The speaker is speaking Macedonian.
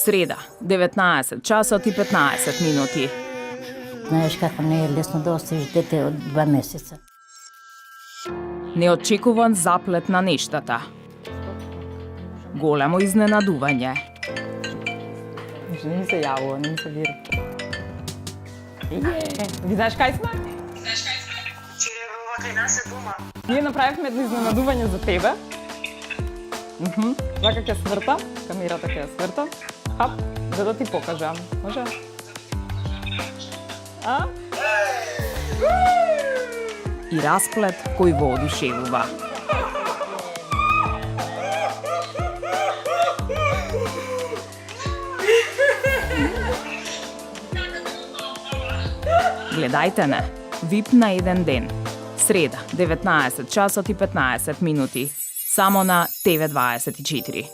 Sreda, 19 часот и 15 минути. Знаеш како не е лесно да оставиш дете од 2 месеца. Неочекуван заплет на нештата. Големо изненадување. Не ми се јавува, не ми се вира. Ви знаеш кај сме? Чиревова кај нас е дома. Ние направивме едно изненадување за тебе. Вака ќе свртам, камерата ќе ја свртам. Хап, за да ти покажам. Може? А? И расплет кој во одушевува. Гледајте не, VIP на еден ден. Среда, 19 часот и 15 минути. Само на TV24.